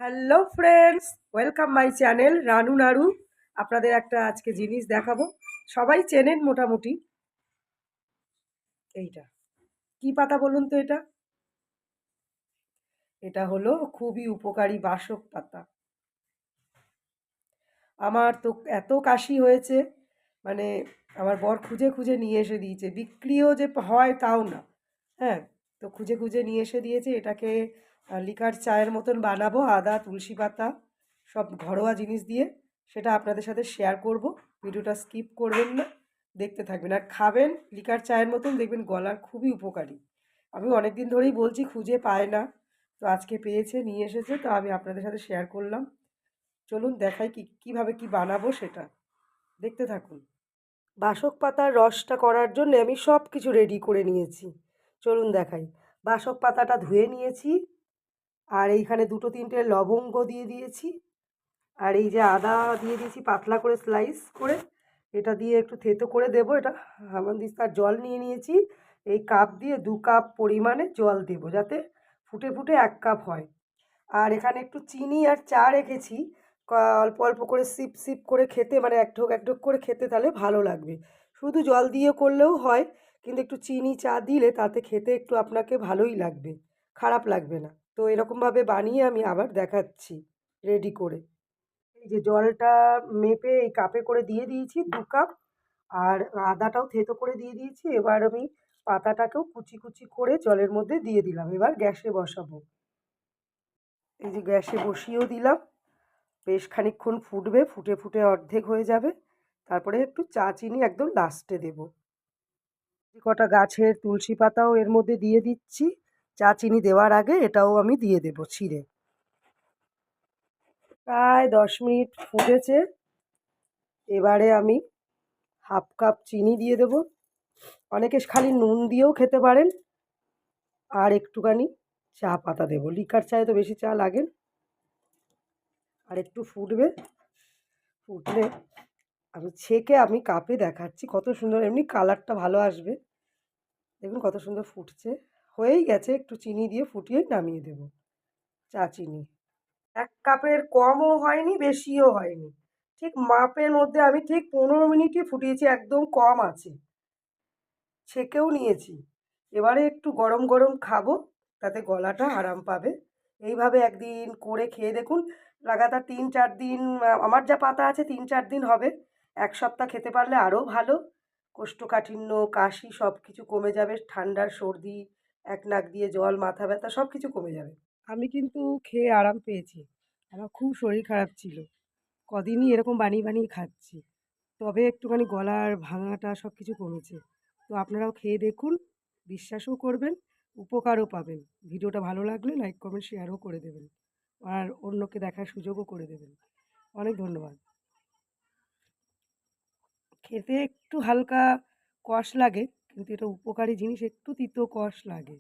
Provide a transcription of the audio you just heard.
Hello friends, welcome my channel Ranu নাড়ু। আপনাদের একটা আজকে জিনিস দেখাবো, সবাই চেনেন মোটামুটি। এইটা কি পাতা বলুন তো? এটা এটা হলো খুবই উপকারী বাসক পাতা। আমার তো এত কাশি হয়েছে, মানে আমার বর খুঁজে খুঁজে নিয়ে এসে দিয়েছে, বিক্রিও যে হয় তাও না। হ্যাঁ, তো খুঁজে খুঁজে নিয়ে এসে দিয়েছে। এটাকে লিকার চায়ের মতন বানাবো, আদা তুলসী পাতা সব ঘরোয়া জিনিস দিয়ে। সেটা আপনাদের সাথে শেয়ার করব। ভিডিওটা স্কিপ করবেন না, দেখতে থাকবেন আর খাবেন লিকার চায়ের মতন, দেখবেন গলার খুবই উপকারী। আমি অনেক দিন ধরেই বলছি, খুঁজে পায় না, তো আজকে পেয়েছে, নিয়ে এসেছে, তো আমি আপনাদের সাথে শেয়ার করলাম। চলুন দেখাই কিভাবে কি বানাবো, সেটা দেখতে থাকুন। বাসক পাতার রসটা করার জন্য আমি সব কিছু রেডি করে নিয়েছি। চলুন দেখাই। বাসক পাতাটা ধুয়ে নিয়েছি, আর এইখানে দুটো তিনটে লবঙ্গ দিয়ে দিয়েছি, আর এই যে আদা দিয়ে দিয়েছি পাতলা করে স্লাইস করে। এটা দিয়ে একটু থেতো করে দেবো। এটা হামানদিস্তার জল নিয়ে নিয়েছি, এই কাপ দিয়ে 2 কাপ পরিমাণে জল দেবো, যাতে ফুটে ফুটে 1 কাপ হয়। আর এখানে একটু চিনি আর চা রেখেছি, অল্প অল্প করে সিপ সিপ করে খেতে, মানে এক ঢোক করে খেতে, তাহলে ভালো লাগবে। শুধু জল দিয়ে করলেও হয়, কিন্তু একটু চিনি চা দিলে তাতে খেতে একটু আপনাকে ভালোই লাগবে, খারাপ লাগবে না। তো এরকমভাবে বানিয়ে আমি আবার দেখাচ্ছি রেডি করে। এই যে জলটা মেপে এই কাপে করে দিয়ে দিয়েছি 2 কাপ, আর আদাটাও থেতো করে দিয়ে দিয়েছি। এবার আমি পাতাটাকেও কুচি কুচি করে জলের মধ্যে দিয়ে দিলাম। এবার গ্যাসে বসাবো। এই যে গ্যাসে বসিয়েও দিলাম, বেশ খানিকক্ষণ ফুটবে, ফুটে ফুটে অর্ধেক হয়ে যাবে। তারপরে একটু চা চিনি একদম লাস্টে দেব। কটা গাছের তুলসী পাতাও এর মধ্যে দিয়ে দিচ্ছি। চা চিনি দেওয়ার আগে এটাও আমি দিয়ে দেব ছিঁড়ে। প্রায় 10 মিনিট ফুটেছে। এবারে আমি 1/2 কাপ চিনি দিয়ে দেব। অনেকে খালি নুন দিয়েও খেতে পারেন। আর একটুখানি চা পাতা দেবো, লিকার চায়ে তো বেশি চা লাগে। আর একটু ফুটবে, ফুটলে আমি ছেঁকে আমি কাপে দেখাচ্ছি কত সুন্দর, এমনি কালারটা ভালো আসবে। দেখুন কত সুন্দর ফুটছে, হয়েই গেছে। একটু চিনি দিয়ে ফুটিয়ে নামিয়ে দেব। চা চিনি 1 কাপের কমও হয়নি, বেশিও হয়নি, ঠিক মাপের মধ্যে। আমি ঠিক 15 মিনিটই ফুটিয়েছি, একদম কম আছে। ছেঁকেও নিয়েছি। এবারে একটু গরম গরম খাবো, তাতে গলাটা আরাম পাবে। এইভাবে একদিন করে খেয়ে দেখুন। লাগাতার 3-4 দিন, আমার যা পাতা আছে 3-4 দিন হবে। 1 সপ্তাহ খেতে পারলে আরও ভালো। কোষ্ঠকাঠিন্য, কাশি সব কিছু কমে যাবে, ঠান্ডার সর্দি, এক নাক দিয়ে জল, মাথা ব্যথা সব কিছু কমে যাবে। আমি কিন্তু খেয়ে আরাম পেয়েছি। আমার খুব শরীর খারাপ ছিল, কদিনই এরকম বানিয়ে বানিয়ে খাচ্ছি, তবে একটুখানি গলার ভাঙাটা সব কিছু কমেছে। তো আপনারাও খেয়ে দেখুন, বিশ্বাসও করবেন, উপকারও পাবেন। ভিডিওটা ভালো লাগলে লাইক কমেন্ট শেয়ারও করে দেবেন, আর অন্যকে দেখার সুযোগও করে দেবেন। অনেক ধন্যবাদ। খেতে একটু হালকা কষ লাগে, কিন্তু এটা উপকারী জিনিস, একটু তিতো কষ লাগে।